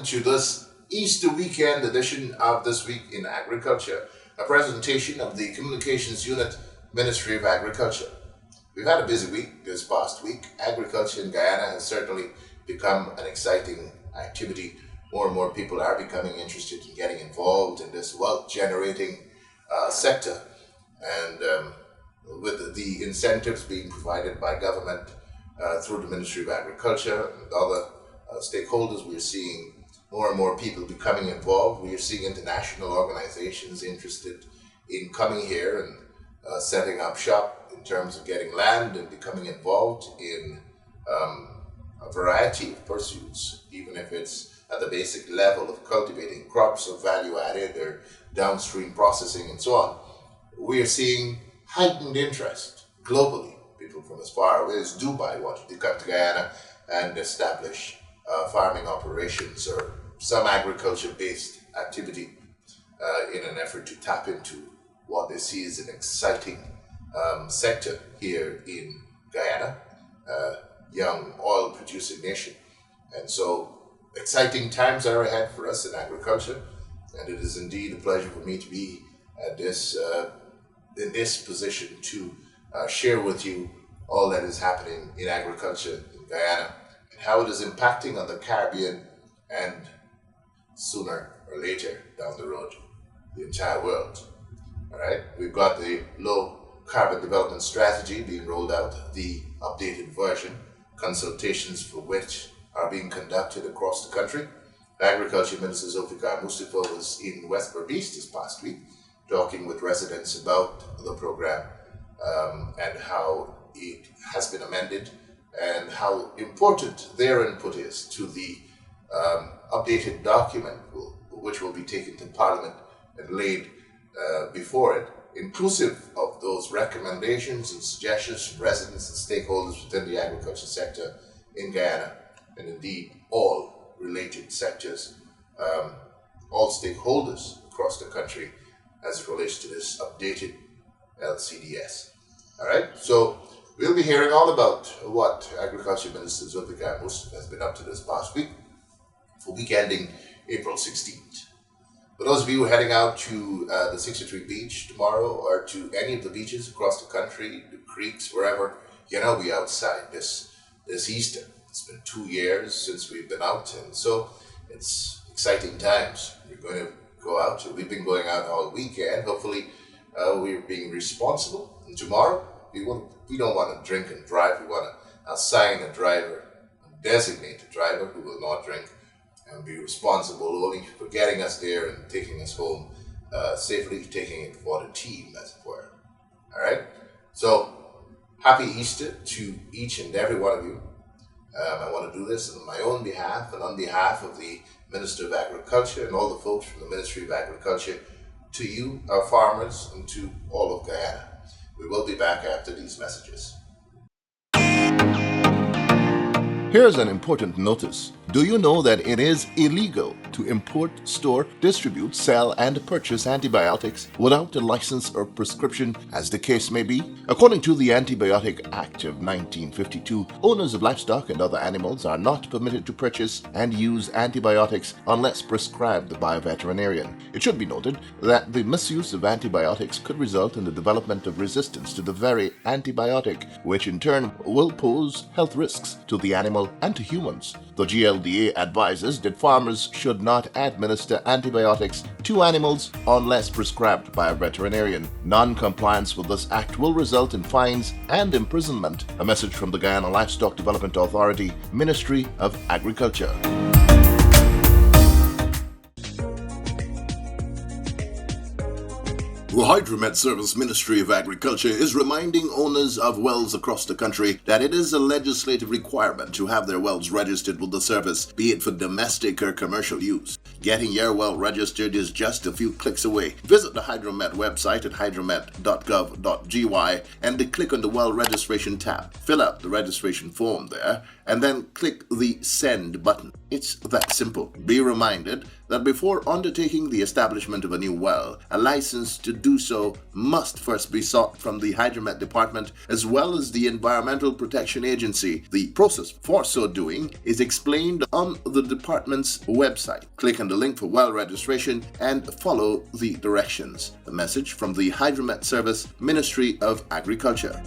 to this Easter weekend edition of This Week in Agriculture, a presentation of the Communications Unit, Ministry of Agriculture. We've had a busy week this past week. Agriculture in Guyana has certainly become an exciting activity. More and more people are becoming interested in getting involved in this wealth-generating sector. And with the incentives being provided by government through the Ministry of Agriculture and other stakeholders, we're seeing more and more people becoming involved. We are seeing international organizations interested in coming here and setting up shop in terms of getting land and becoming involved in a variety of pursuits, even if it's at the basic level of cultivating crops or value added or downstream processing and so on. We are seeing heightened interest globally. People from as far away as Dubai wanted to come to Guyana and establish farming operations or some agriculture-based activity in an effort to tap into what they see as an exciting sector here in Guyana, young oil-producing nation. And so exciting times are ahead for us in agriculture, and it is indeed a pleasure for me to be at this in this position to share with you all that is happening in agriculture in Guyana and how it is impacting on the Caribbean and sooner or later down the road, the entire world. All right, we've got the low carbon development strategy being rolled out, the updated version, consultations for which are being conducted across the country. Agriculture Minister Zulfikar Mustafa was in West Berbice this past week talking with residents about the program and how it has been amended and how important their input is to the updated document which will be taken to Parliament and laid before it, inclusive of those recommendations and suggestions from residents and stakeholders within the agriculture sector in Guyana, and indeed all related sectors, all stakeholders across the country as it relates to this updated LCDS. All right, so we'll be hearing all about what Agriculture Minister Zulfikar Mustafa has been up to this past week for week ending April 16th. For those of you heading out to the 63 beach tomorrow or to any of the beaches across the country, the creeks, wherever, we're outside this Easter. It's been 2 years since we've been out, and so it's exciting times. We're going to go out. We've been going out all weekend. Hopefully, we're being responsible. And tomorrow, we don't want to drink and drive. We want to assign a driver, designate a driver who will not drink, and be responsible only for getting us there and taking us home safely, taking it for the team, as it were. All right? So, happy Easter to each and every one of you. I want to do this on my own behalf and on behalf of the Minister of Agriculture and all the folks from the Ministry of Agriculture, to you, our farmers, and to all of Guyana. We will be back after these messages. Here's an important notice. Do you know that it is illegal to import, store, distribute, sell, and purchase antibiotics without a license or prescription, as the case may be? According to the Antibiotic Act of 1952, owners of livestock and other animals are not permitted to purchase and use antibiotics unless prescribed by a veterinarian. It should be noted that the misuse of antibiotics could result in the development of resistance to the very antibiotic, which in turn will pose health risks to the animal and to humans. The GLDA advises that farmers should not administer antibiotics to animals unless prescribed by a veterinarian. Non-compliance with this act will result in fines and imprisonment. A message from the Guyana Livestock Development Authority, Ministry of Agriculture. The Hydromet Service Ministry of Agriculture is reminding owners of wells across the country that it is a legislative requirement to have their wells registered with the service, be it for domestic or commercial use. Getting your well registered is just a few clicks away. Visit the Hydromet website at hydromet.gov.gy and click on the Well Registration tab. Fill out the registration form there and then click the Send button. It's that simple. Be reminded that before undertaking the establishment of a new well, a license to do so must first be sought from the Hydromet Department as well as the Environmental Protection Agency. The process for so doing is explained on the department's website. Click on the link for well registration and follow the directions. A message from the Hydromet Service, Ministry of Agriculture.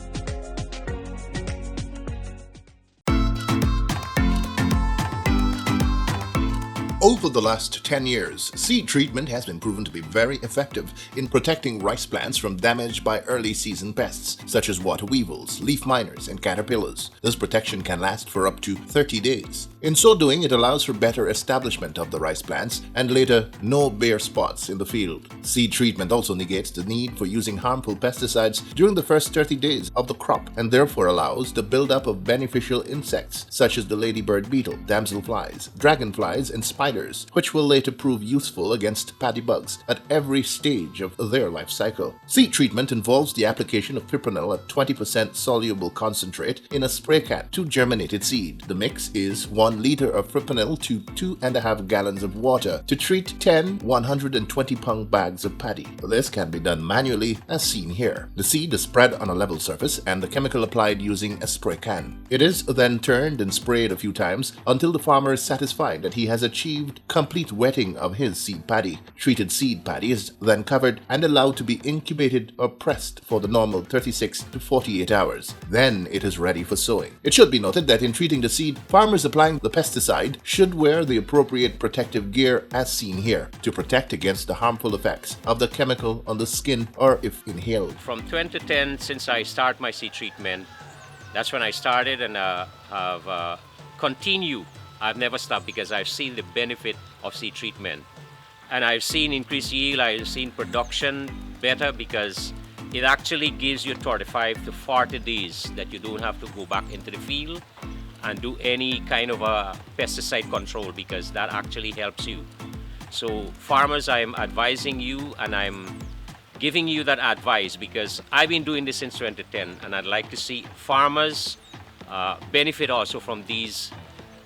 Over the last 10 years, seed treatment has been proven to be very effective in protecting rice plants from damage by early season pests such as water weevils, leaf miners, and caterpillars. This protection can last for up to 30 days. In so doing, it allows for better establishment of the rice plants and later no bare spots in the field. Seed treatment also negates the need for using harmful pesticides during the first 30 days of the crop and therefore allows the buildup of beneficial insects such as the ladybird beetle, damselflies, dragonflies, and spiders, which will later prove useful against paddy bugs at every stage of their life cycle. Seed treatment involves the application of fipronil at 20% soluble concentrate in a spray can to germinated seed. The mix is 1 liter of fipronil to 2.5 gallons of water to treat 10 120-pound bags of paddy. This can be done manually as seen here. The seed is spread on a level surface and the chemical applied using a spray can. It is then turned and sprayed a few times until the farmer is satisfied that he has achieved complete wetting of his seed paddy. Treated seed paddy is then covered and allowed to be incubated or pressed for the normal 36 to 48 hours. Then it is ready for sowing. It should be noted that in treating the seed, farmers applying the pesticide should wear the appropriate protective gear as seen here to protect against the harmful effects of the chemical on the skin or if inhaled. From 2010, since I start my seed treatment, that's when I started and have continued. I've never stopped because I've seen the benefit of seed treatment. And I've seen increased yield, I've seen production better because it actually gives you 35 to 40 days that you don't have to go back into the field and do any kind of a pesticide control because that actually helps you. So farmers, I'm advising you and I'm giving you that advice because I've been doing this since 2010 and I'd like to see farmers benefit also from these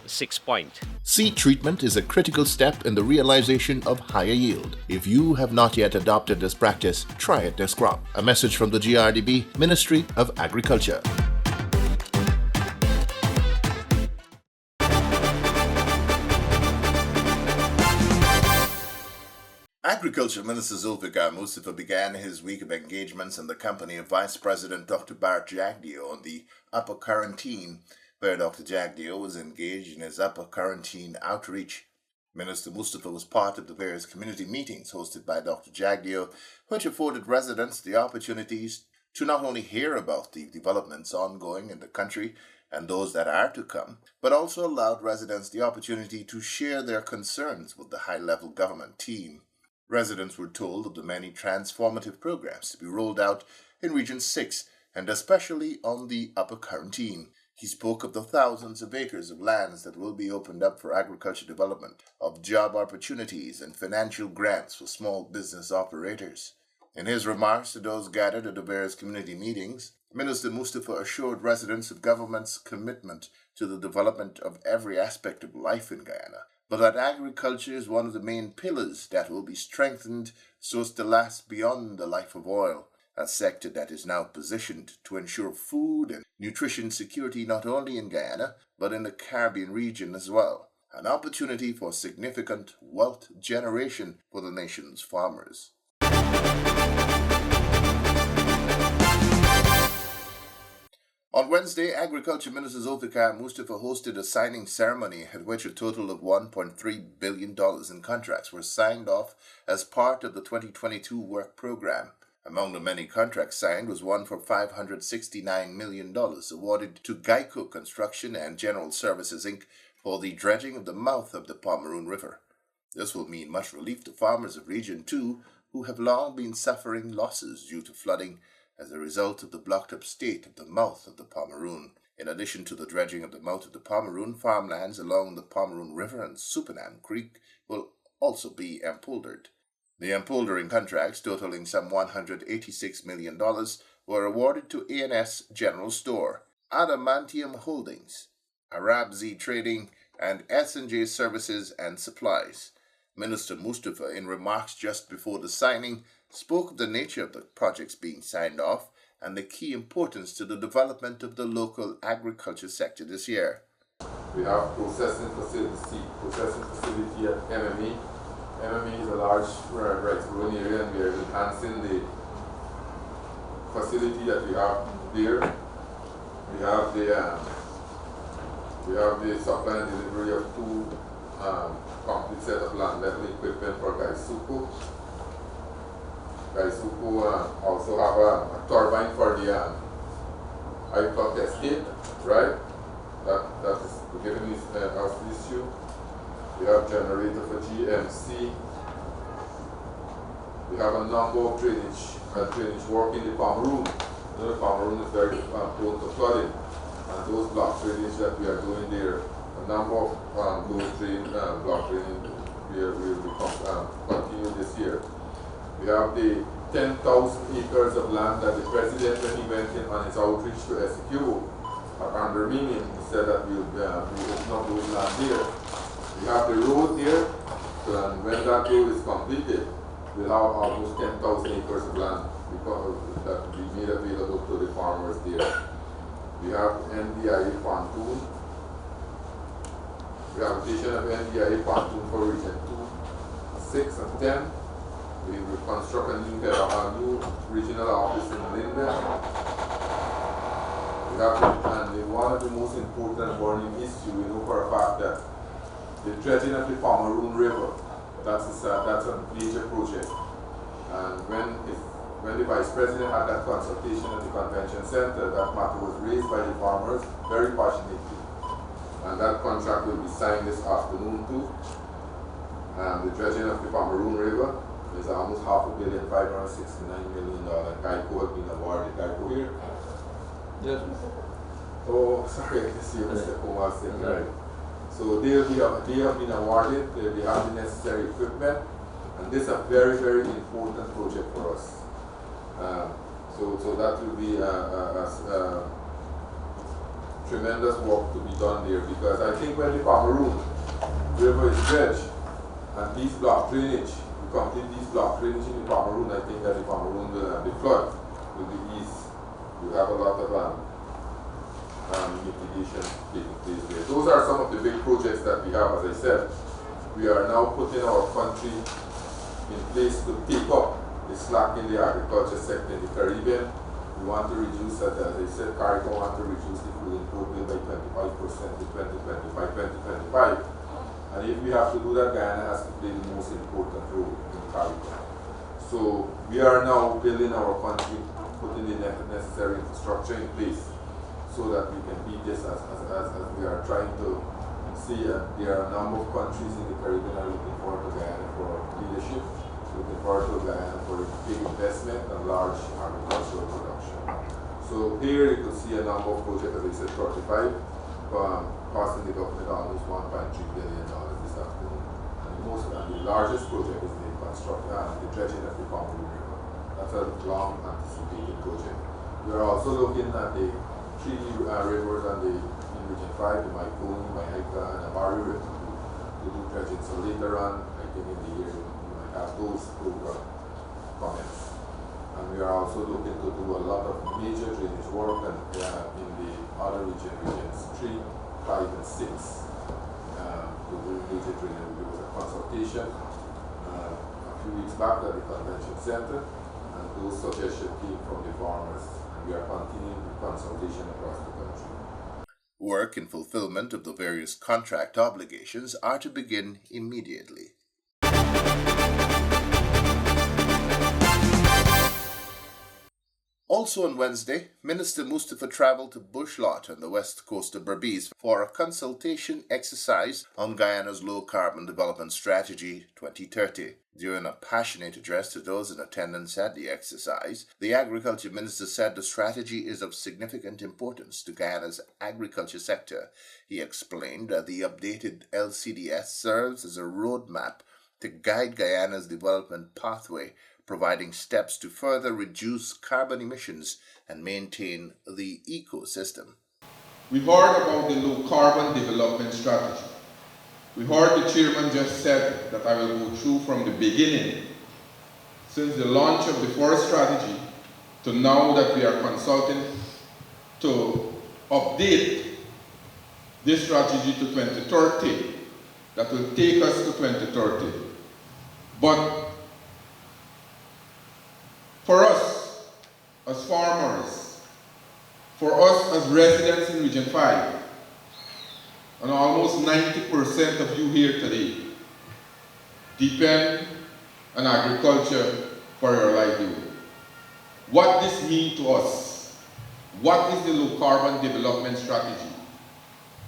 6 points. Seed treatment is a critical step in the realization of higher yield. If you have not yet adopted this practice, try it this crop. A message from the GRDB, Ministry of Agriculture. Agriculture Minister Zulfikar Mustafa began his week of engagements in the company of Vice President Dr. Bart Jagdeo on the Upper Quarantine, where Dr. Jagdeo was engaged in his Upper Quarantine outreach. Minister Mustafa was part of the various community meetings hosted by Dr. Jagdeo, which afforded residents the opportunities to not only hear about the developments ongoing in the country and those that are to come, but also allowed residents the opportunity to share their concerns with the high-level government team. Residents were told of the many transformative programs to be rolled out in Region 6 and especially on the Upper Quarantine. He spoke of the thousands of acres of lands that will be opened up for agriculture development, of job opportunities and financial grants for small business operators. In his remarks to those gathered at the various community meetings, Minister Mustafa assured residents of government's commitment to the development of every aspect of life in Guyana, but that agriculture is one of the main pillars that will be strengthened so as to last beyond the life of oil, a sector that is now positioned to ensure food and nutrition security not only in Guyana, but in the Caribbean region as well, an opportunity for significant wealth generation for the nation's farmers. On Wednesday, Agriculture Minister Zulfikar Mustafa hosted a signing ceremony at which a total of $1.3 billion in contracts were signed off as part of the 2022 work program. Among the many contracts signed was one for $569 million awarded to Geico Construction and General Services, Inc. for the dredging of the mouth of the Pomeroon River. This will mean much relief to farmers of Region 2 who have long been suffering losses due to flooding as a result of the blocked-up state of the mouth of the Pomeroon. In addition to the dredging of the mouth of the Pomeroon, farmlands along the Pomeroon River and Supernam Creek will also be empolderd. The empoldering contracts, totaling some $186 million, were awarded to ANS General Store, Adamantium Holdings, Arabzi Trading, and S&J Services and Supplies. Minister Mustafa, in remarks just before the signing, spoke of the nature of the projects being signed off and the key importance to the development of the local agriculture sector this year. We have processing facility at MMA. MMA is a large rice growing area, and we are enhancing the facility that we have there. We have the supply and delivery of two complete set of land level equipment for Gaisuku. Gaisuku also have a turbine for the iPlot estate, right? That is giving us this issue. We have generator for GMC. We have a number of drainage work in the farm room. You know, the farm room is very prone to flooding, and those block drainage that we are doing there, a number of those block drainage will continue this year. We have the 10,000 acres of land that the president, when he went in on his outreach to SQ, under meaning, he said that we'll open up those land there. We have the road there, and when that road is completed, we'll have almost 10,000 acres of land that will be made available to the farmers there. We have NDIA pontoon. Rehabilitation of NDIA pontoon for Region 2, 6 and 10. We will construct a new regional office in Linden. We have one of the most important burning issues, we know for a fact that the dredging of the Pomeroon River, that's a major project. And when the Vice President had that consultation at the Convention Center, that matter was raised by the farmers very passionately. And that contract will be signed this afternoon too. The dredging of the Pomeroon River is almost $569 million. Geico has been awarded. Geico here? Yes. Oh, sorry, I see Mr. Kumar saying right. So they have been awarded, they have the necessary equipment, and this is a very, very important project for us. So that will be tremendous work to be done there, because I think when the Pomeroon River is dredged and these block drainage, we complete these block drainage in the Pomeroon, I think that the Pomeroon the flood will be eased. We have a lot of mitigation taking place there. Those are some of the big projects that we have. As I said, we are now putting our country in place to take up the slack in the agriculture sector in the Caribbean. We want to reduce, as I said, CARICO want to reduce the food import bill by 25% in 2025. And if we have to do that, Guyana has to play the most important role in CARICO. So we are now building our country, putting the necessary infrastructure in place so that we can beat this as we are trying to see. There are a number of countries in the Caribbean are looking forward to Guyana for leadership, looking forward to Guyana for big investment and large agricultural production. So here you can see a number of projects, as I said, 35, costing the government almost $1.3 billion this afternoon. And the largest project is the dredging of the Pomeroon River. That's a long anticipated project. We are also looking at the three rivers in Region 5, the Maikoni, Mayaika, and the Mari River to do dredging. So later on, I think in the year, we might have those comments. And we are also looking to do a lot of major drainage work in the other regions 3, 5, and 6 to do major drainage. There was a consultation a few weeks back at the Convention Center, and those suggestions came from the farmers. We are continuing the consultation across the country. Work in fulfillment of the various contract obligations are to begin immediately. Also on Wednesday, Minister Mustafa traveled to Bush Lot on the west coast of Berbice for a consultation exercise on Guyana's low-carbon development strategy 2030. During a passionate address to those in attendance at the exercise, the Agriculture Minister said the strategy is of significant importance to Guyana's agriculture sector. He explained that the updated LCDS serves as a roadmap to guide Guyana's development pathway, providing steps to further reduce carbon emissions and maintain the ecosystem. We heard about the low carbon development strategy. We heard the chairman just said that I will go through from the beginning, since the launch of the forest strategy to now that we are consulting to update this strategy to 2030, that will take us to 2030. But for us as farmers, for us as residents in Region 5, and almost 90% of you here today depend on agriculture for your livelihood. What this means to us? What is the low carbon development strategy?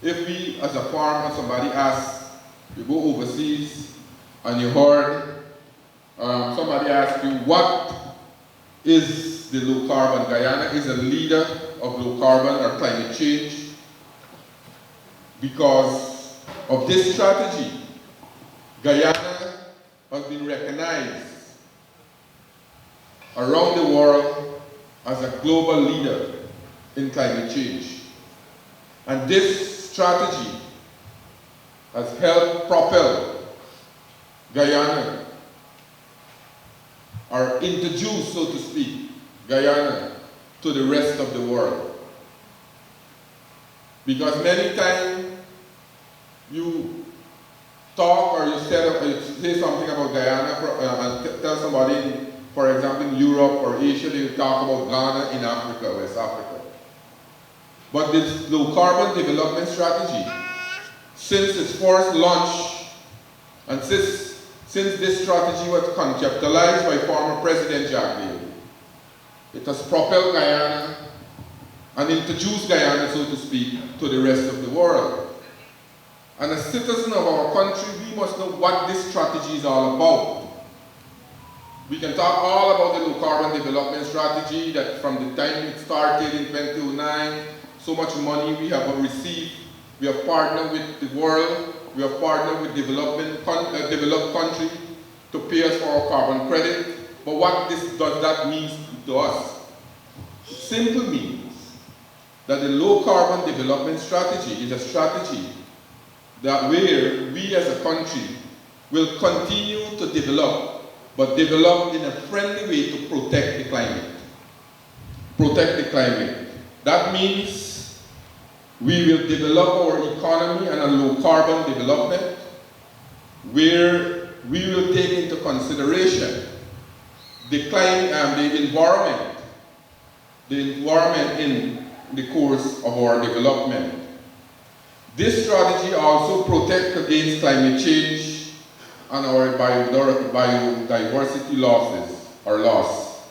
If we as a farmer, somebody asks, you go overseas and you heard somebody ask you, what is the low carbon? Guyana is a leader of low carbon or climate change. Because of this strategy, Guyana has been recognized around the world as a global leader in climate change. And this strategy has helped propel Guyana, or introduce, so to speak, Guyana to the rest of the world. Because many times you talk or you say something about Guyana and tell somebody, for example, in Europe or Asia, they talk about Ghana in Africa, West Africa. But this low carbon development strategy, since its first launch, and since this strategy was conceptualized by former President Jack Day, it has propelled Guyana and introduced Guyana, so to speak, to the rest of the world. And as citizens of our country, we must know what this strategy is all about. We can talk all about the low carbon development strategy, that from the time it started in 2009, so much money we have received. We have partnered with the world, we have partnered with developed countries to pay us for our carbon credit. But what does that mean to us? It simply means that the low carbon development strategy is a strategy that where we as a country will continue to develop, but develop in a friendly way to protect the climate. Protect the climate. That means we will develop our economy and a low carbon development where we will take into consideration the climate and the environment in the course of our development. This strategy also protects against climate change and our biodiversity loss.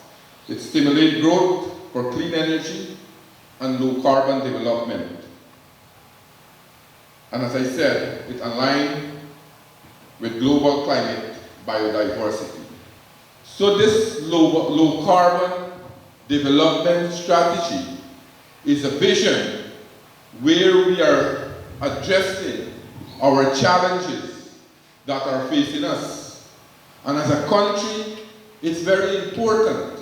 It stimulates growth for clean energy and low carbon development. And as I said, it aligns with global climate biodiversity. So this low carbon development strategy is a vision where we are addressing our challenges that are facing us. And as a country, it's very important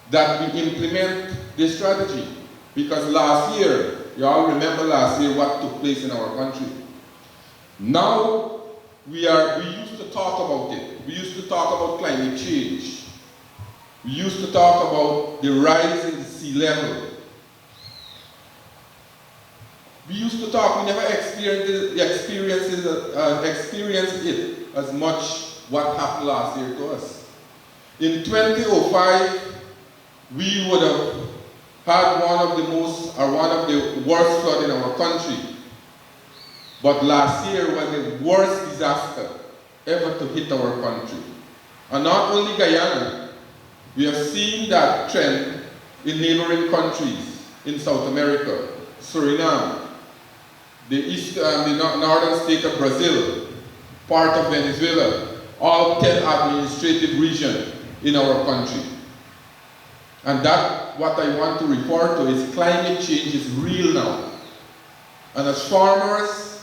that we implement this strategy. Because last year, you all remember last year what took place in our country. Now, we used to talk about it. We used to talk about climate change. We used to talk about the rise in the sea level. We used to talk, we never experienced it as much what happened last year to us. In 2005, we would have had one of the worst floods in our country. But last year was the worst disaster ever to hit our country. And not only Guyana, we have seen that trend in neighboring countries in South America, Suriname, the northern state of Brazil, part of Venezuela, all 10 administrative regions in our country. And that, what I want to refer to is climate change is real now. And as farmers,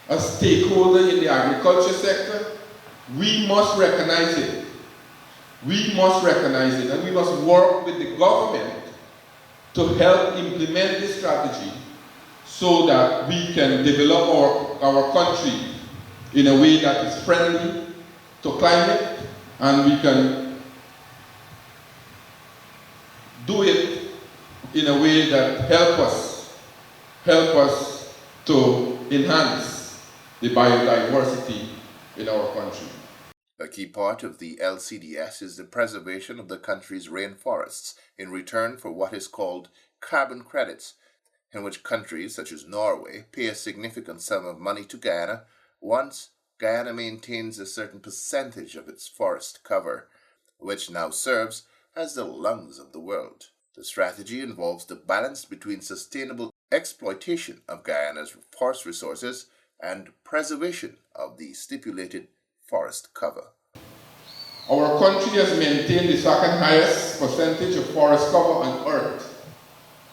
as stakeholders in the agriculture sector, we must recognize it. We must recognize it, and we must work with the government to help implement this strategy so that we can develop our country in a way that is friendly to climate, and we can do it in a way that help us to enhance the biodiversity in our country. A key part of the LCDS is the preservation of the country's rainforests in return for what is called carbon credits, in which countries such as Norway pay a significant sum of money to Guyana once Guyana maintains a certain percentage of its forest cover, which now serves as the lungs of the world. The strategy involves the balance between sustainable exploitation of Guyana's forest resources and preservation of the stipulated forest cover. Our country has maintained the second highest percentage of forest cover on earth,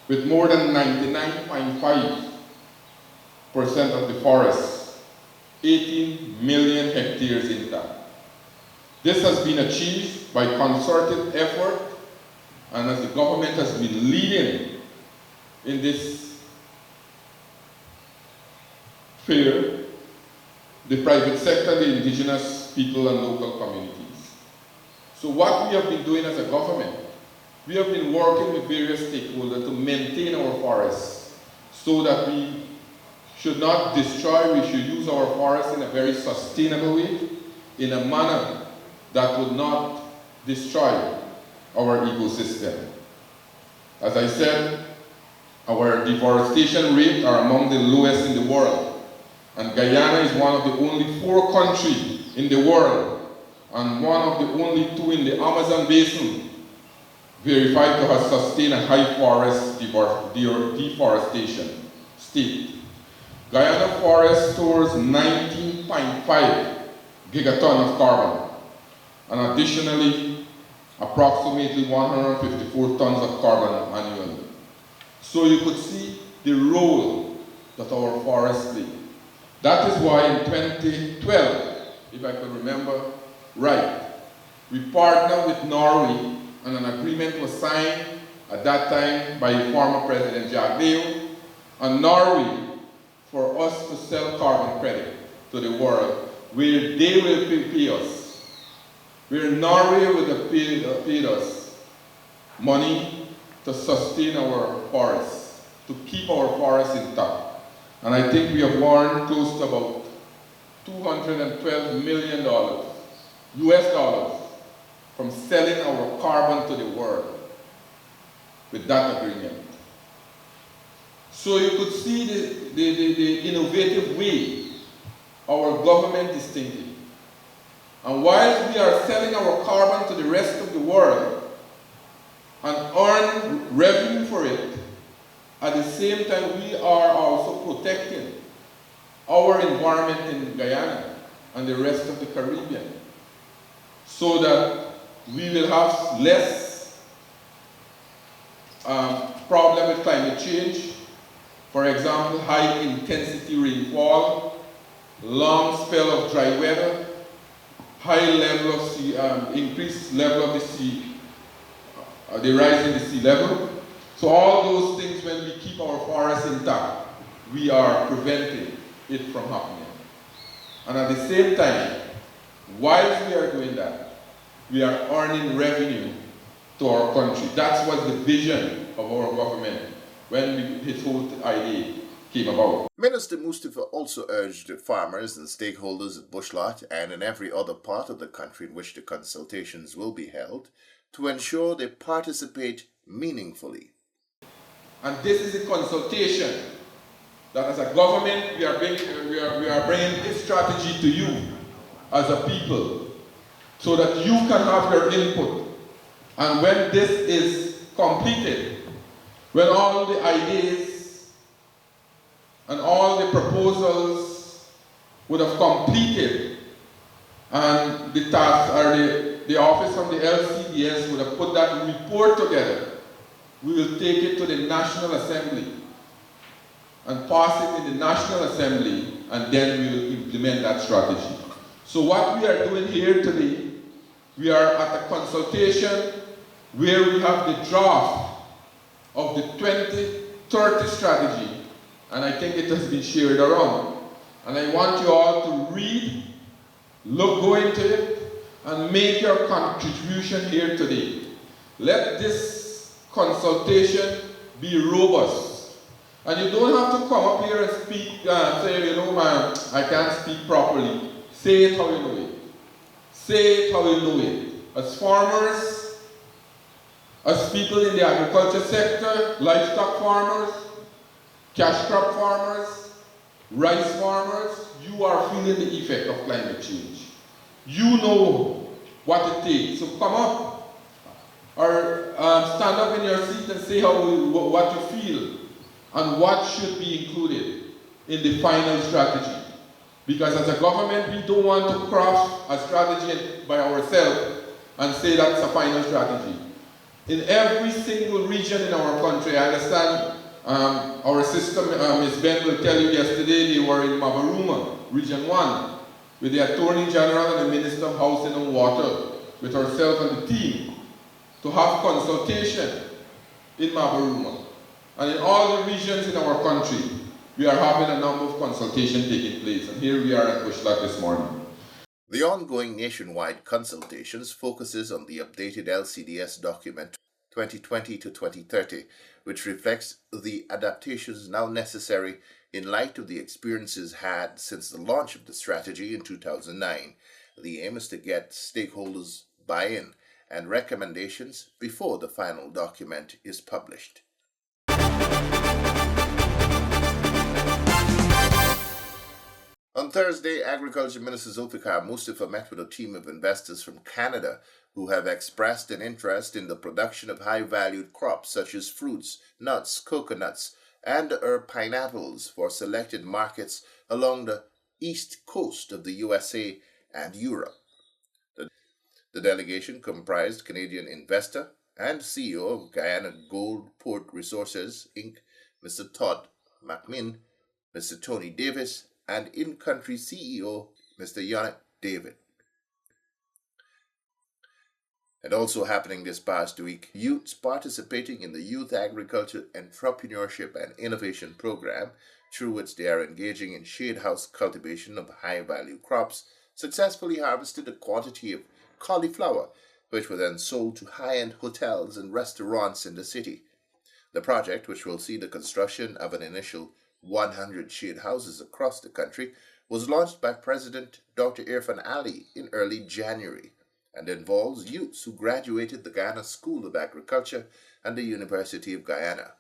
with more than 99.5% of the forests, 18 million hectares intact. This has been achieved by concerted effort, and as the government has been leading in this sphere, the private sector, the indigenous people and local communities. So what we have been doing as a government, we have been working with various stakeholders to maintain our forests so that we should not destroy, we should use our forests in a very sustainable way, in a manner that would not destroy our ecosystem. As I said, our deforestation rates are among the lowest in the world. And Guyana is one of the only 4 countries in the world and one of the only 2 in the Amazon basin verified to have sustained a high forest deforestation state. Guyana forest stores 19.5 gigaton of carbon, and additionally approximately 154 tons of carbon annually. So you could see the role that our forests play. That is why in 2012, if I could remember right, we partnered with Norway and an agreement was signed at that time by former President Jagdeo and Norway for us to sell carbon credit to the world, where they will pay us, where Norway will pay us money to sustain our forests, to keep our forests intact. And I think we have earned close to about $212 million, US dollars, from selling our carbon to the world with that agreement. So you could see the innovative way our government is thinking. And while we are selling our carbon to the rest of the world and earn revenue for it, at the same time we are also protecting our environment in Guyana and the rest of the Caribbean, so that we will have less problem with climate change. For example, high intensity rainfall, long spell of dry weather, high level of sea, increased level of the sea, the rise in the sea level. So all those things, when we keep our forests intact, we are preventing it from happening. And at the same time, while we are doing that, we are earning revenue to our country. That was the vision of our government when this whole idea came about. Minister Mustafa also urged farmers and stakeholders at Bushlot and in every other part of the country in which the consultations will be held to ensure they participate meaningfully. And this is a consultation that as a government we are bringing this strategy to you as a people so that you can have your input. And when this is completed, when all the ideas and all the proposals would have completed and the task or the office from the LCDS would have put that report together, we will take it to the National Assembly and pass it in the National Assembly, and then we will implement that strategy. So what we are doing here today, we are at a consultation where we have the draft of the 2030 strategy and I think it has been shared around. And I want you all to read, go into it, and make your contribution here today. Let this consultation be robust. And you don't have to come up here and speak and say, you know, man, I can't speak properly. Say it how you know it. Say it how you know it. As farmers, as people in the agriculture sector, livestock farmers, cash crop farmers, rice farmers, you are feeling the effect of climate change. You know what it takes. So come up or stand up in your seat and say what you feel and what should be included in the final strategy. Because as a government, we don't want to craft a strategy by ourselves and say that's a final strategy. In every single region in our country, I understand our system, Ms. Ben will tell you yesterday, they were in Mabaruma, Region 1, with the Attorney General and the Minister of Housing and Water, with herself and the team, to have consultation in Mabaruma. And in all the regions in our country, we are having a number of consultations taking place. And here we are at Bushlak this morning. The ongoing nationwide consultations focuses on the updated LCDS document 2020 to 2030, which reflects the adaptations now necessary in light of the experiences had since the launch of the strategy in 2009. The aim is to get stakeholders' buy-in and recommendations before the final document is published. On Thursday, Agriculture Minister Zulfikar Mustafa met with a team of investors from Canada who have expressed an interest in the production of high-valued crops such as fruits, nuts, coconuts, and pineapples for selected markets along the east coast of the USA and Europe. The delegation comprised Canadian investor and CEO of Guyana Gold Port Resources, Inc., Mr. Todd McMinn, Mr. Tony Davis, and in-country CEO, Mr. Yannick David. And also happening this past week, youths participating in the Youth Agriculture Entrepreneurship and Innovation Program, through which they are engaging in shade house cultivation of high-value crops, successfully harvested a quantity of cauliflower, which were then sold to high-end hotels and restaurants in the city. The project, which will see the construction of an initial 100 shade houses across the country, was launched by President Dr. Irfan Ali in early January and involves youths who graduated the Guyana School of Agriculture and the University of Guyana.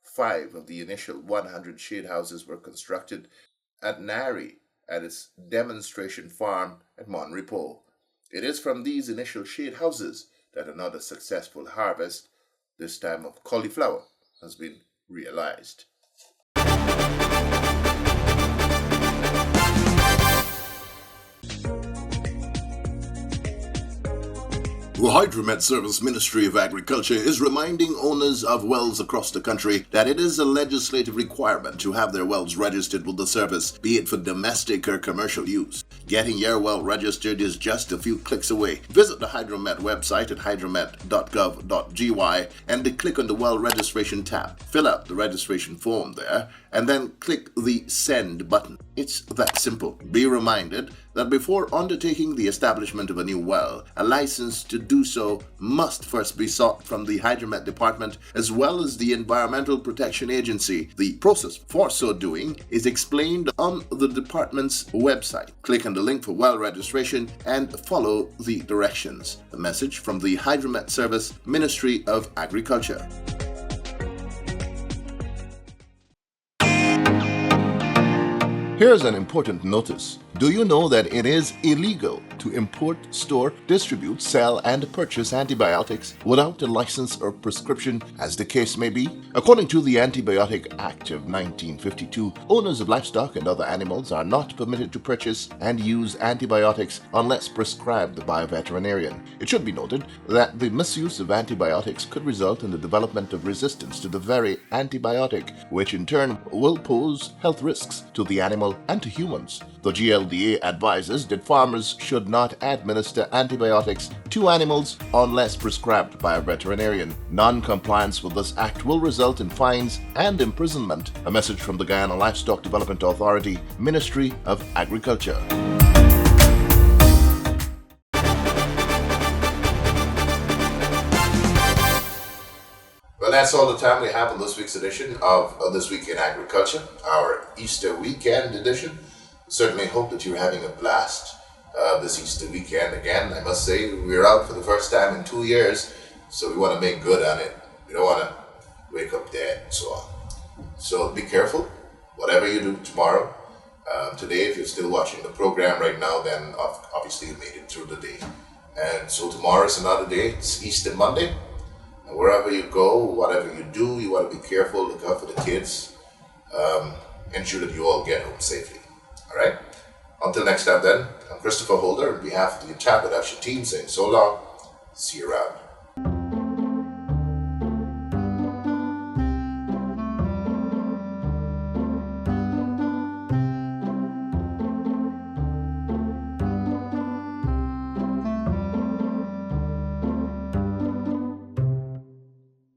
5 of the initial 100 shade houses were constructed at Nari at its demonstration farm at Mon Repos. It is from these initial shade houses that another successful harvest, this time of cauliflower, has been realized. The Hydromet Service Ministry of Agriculture is reminding owners of wells across the country that it is a legislative requirement to have their wells registered with the service, be it for domestic or commercial use. Getting your well registered is just a few clicks away. Visit the Hydromet website at hydromet.gov.gy and click on the Well Registration tab. Fill out the registration form there and then click the Send button. It's that simple. Be reminded that before undertaking the establishment of a new well, a license to do so must first be sought from the Hydromet Department as well as the Environmental Protection Agency. The process for so doing is explained on the department's website. Click on the link for well registration and follow the directions. A message from the Hydromet Service, Ministry of Agriculture. Here's an important notice. Do you know that it is illegal to import, store, distribute, sell, and purchase antibiotics without a license or prescription, as the case may be? According to the Antibiotic Act of 1952, owners of livestock and other animals are not permitted to purchase and use antibiotics unless prescribed by a veterinarian. It should be noted that the misuse of antibiotics could result in the development of resistance to the very antibiotic, which in turn will pose health risks to the animal animal and to humans. The GLDA advises that farmers should not administer antibiotics to animals unless prescribed by a veterinarian. Non-compliance with this act will result in fines and imprisonment. A message from the Guyana Livestock Development Authority, Ministry of Agriculture. Well, that's all the time we have on this week's edition of This Week in Agriculture, our Easter weekend edition. Certainly hope that you're having a blast this Easter weekend. Again, I must say, we're out for the first time in 2 years, so we want to make good on it. We don't want to wake up dead and so on. So be careful, whatever you do tomorrow. Today, if you're still watching the program right now, then obviously you made it through the day. And so tomorrow is another day. It's Easter Monday. And wherever you go, whatever you do, you want to be careful, look out for the kids, ensure that you all get home safely. All right? Until next time then, I'm Christopher Holder on behalf of the entire production team saying so long, see you around.